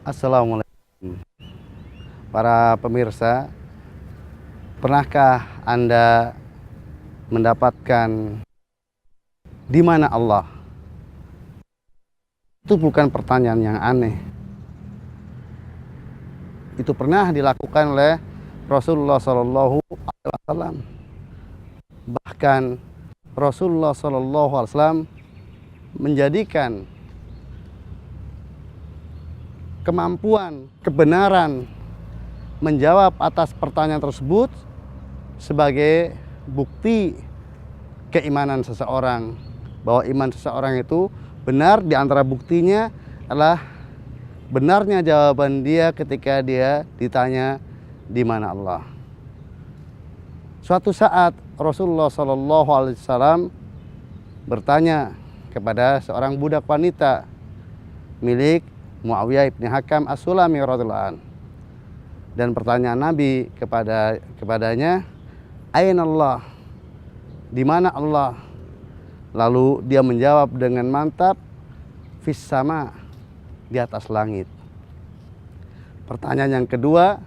Assalamualaikum para pemirsa. Pernahkah Anda mendapatkan di mana Allah? Itu bukan pertanyaan yang aneh. Itu pernah dilakukan oleh Rasulullah Shallallahu Alaihi Wasallam. Bahkan Rasulullah Shallallahu Alaihi Wasallam menjadikan kemampuan, kebenaran menjawab atas pertanyaan tersebut sebagai bukti keimanan seseorang, bahwa iman seseorang itu benar. Di antara buktinya adalah benarnya jawaban dia ketika dia ditanya di mana Allah. Suatu saat Rasulullah Shallallahu Alaihi Wasallam bertanya kepada seorang budak wanita milik Muawiyah ibn Hakam As-Sulami radhiyallahu anhu. Dan pertanyaan Nabi kepadanya, "Aina Allah?" Di mana Allah? Lalu dia menjawab dengan mantap, "Fis sama," di atas langit. Pertanyaan yang kedua,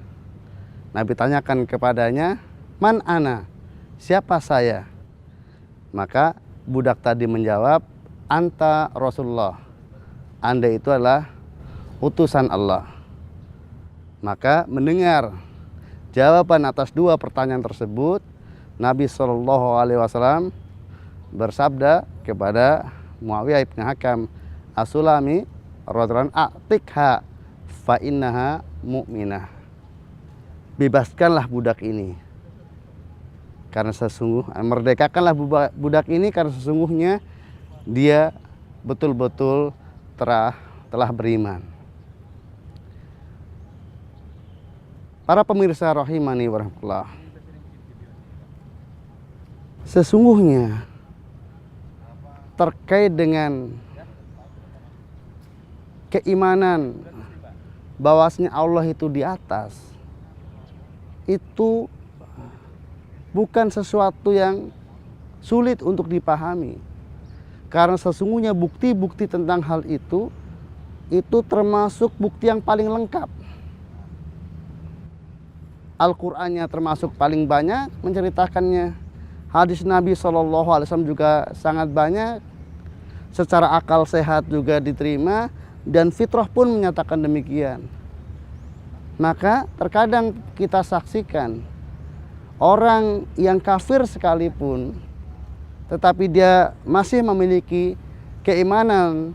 Nabi tanyakan kepadanya, "Man ana?" Siapa saya? Maka budak tadi menjawab, "Anta Rasulullah." Anda itu adalah utusan Allah. Maka mendengar jawaban atas dua pertanyaan tersebut, Nabi Shallallahu Alaihi Wasallam bersabda kepada Muawiyah ibn Hakam As-Sulami radhiyallahu anhu, "A'tikha fa innaha mu'minah." Bebaskanlah budak ini karena merdekakanlah budak ini karena sesungguhnya dia betul-betul telah beriman. Para pemirsa rahimani warahmatullah, sesungguhnya terkait dengan keimanan bahwasanya Allah itu di atas, itu bukan sesuatu yang sulit untuk dipahami. Karena sesungguhnya bukti-bukti tentang hal itu termasuk bukti yang paling lengkap. Al-Qur'annya termasuk paling banyak menceritakannya. Hadis Nabi SAW juga sangat banyak. Secara akal sehat juga diterima. Dan fitrah pun menyatakan demikian. Maka terkadang kita saksikan orang yang kafir sekalipun, tetapi dia masih memiliki keimanan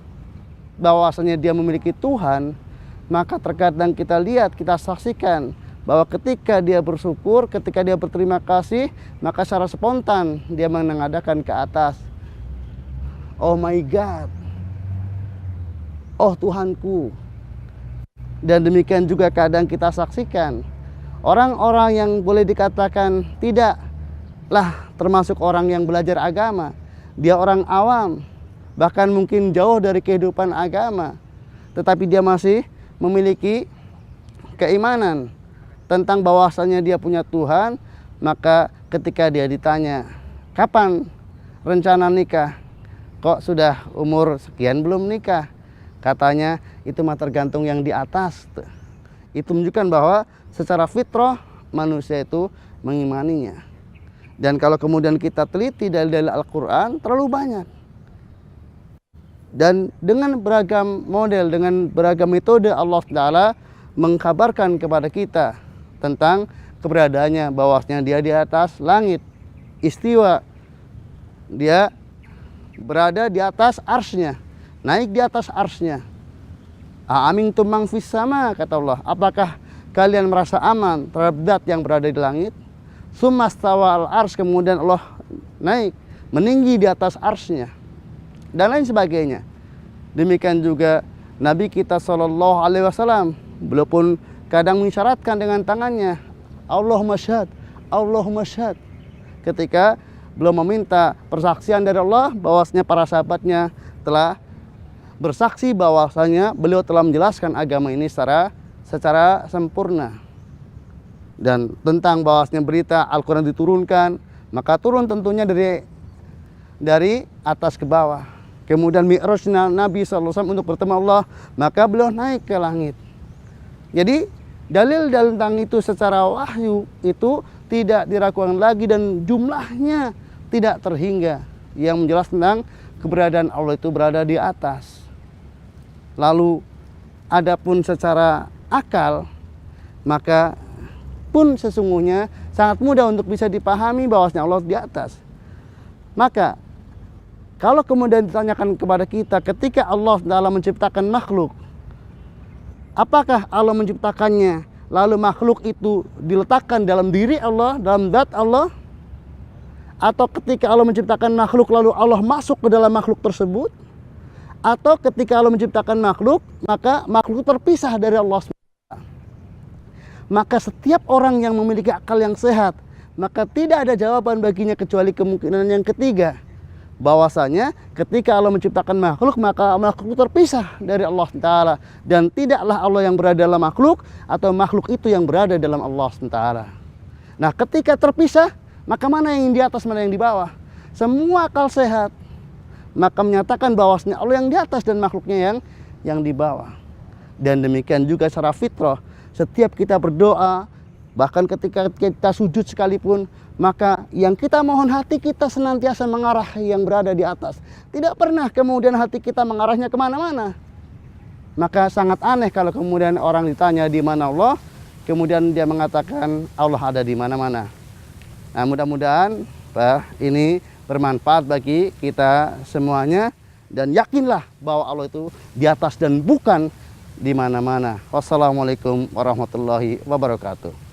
bahwasanya dia memiliki Tuhan. Maka terkadang kita lihat, kita saksikan bahwa ketika dia bersyukur, ketika dia berterima kasih, maka secara spontan dia menengadahkan ke atas, "Oh my God, oh Tuhanku." Dan demikian juga kadang kita saksikan orang-orang yang boleh dikatakan tidaklah termasuk orang yang belajar agama. Dia orang awam, bahkan mungkin jauh dari kehidupan agama, tetapi dia masih memiliki keimanan tentang bahwasanya dia punya Tuhan. Maka ketika dia ditanya, "Kapan rencana nikah? Kok sudah umur sekian belum nikah?" Katanya, "Itu mah tergantung yang di atas." Itu menunjukkan bahwa secara fitrah manusia itu mengimaninya. Dan kalau kemudian kita teliti dalil-dalil Al-Quran, terlalu banyak. Dan dengan beragam model, dengan beragam metode, Allah Ta'ala mengkabarkan kepada kita tentang keberadaannya, bahwasanya dia di atas langit, istiwa, dia berada di atas arsy-Nya, naik di atas arsy-Nya. "A'amintum man fis sama," kata Allah, "apakah kalian merasa aman terhadap zat yang berada di langit?" Tsummastawa al-arsy, kemudian Allah naik meninggi di atas arsy-Nya, dan lain sebagainya. Demikian juga Nabi kita Shallallahu Alaihi Wasallam, beliau pun kadang mengisyaratkan dengan tangannya, "Allahumma syahad, Allahumma syahad." Ketika beliau meminta persaksian dari Allah bahwasanya para sahabatnya telah bersaksi bahwasanya beliau telah menjelaskan agama ini secara sempurna. Dan tentang bahwasanya berita Al-Quran diturunkan, maka turun tentunya dari atas ke bawah. Kemudian mi'rajnya Nabi SAW untuk bertemu Allah, maka beliau naik ke langit. Jadi dalil-dalil tentang itu secara wahyu itu tidak diragukan lagi dan jumlahnya tidak terhingga, yang menjelaskan tentang keberadaan Allah itu berada di atas. Lalu adapun secara akal, maka pun sesungguhnya sangat mudah untuk bisa dipahami bahwasanya Allah di atas. Maka kalau kemudian ditanyakan kepada kita, ketika Allah Ta'ala menciptakan makhluk, apakah Allah menciptakannya lalu makhluk itu diletakkan dalam diri Allah, dalam zat Allah? Atau ketika Allah menciptakan makhluk lalu Allah masuk ke dalam makhluk tersebut? Atau ketika Allah menciptakan makhluk, maka makhluk terpisah dari Allah SWT? Maka setiap orang yang memiliki akal yang sehat, maka tidak ada jawaban baginya kecuali kemungkinan yang ketiga, bahwasanya ketika Allah menciptakan makhluk, maka makhluk terpisah dari Allah Ta'ala, dan tidaklah Allah yang berada dalam makhluk atau makhluk itu yang berada dalam Allah Ta'ala. Nah, ketika terpisah, maka mana yang di atas, mana yang di bawah? Semua akal sehat maka menyatakan bahwasanya Allah yang di atas dan makhluknya yang di bawah. Dan demikian juga secara fitrah, setiap kita berdoa, bahkan ketika kita sujud sekalipun, maka yang kita mohon hati kita senantiasa mengarah yang berada di atas. Tidak pernah kemudian hati kita mengarahnya kemana-mana. Maka sangat aneh kalau kemudian orang ditanya di mana Allah, kemudian dia mengatakan Allah ada di mana-mana. Nah, mudah-mudahan ini bermanfaat bagi kita semuanya, dan yakinlah bahwa Allah itu di atas dan bukan di mana-mana. Wassalamualaikum warahmatullahi wabarakatuh.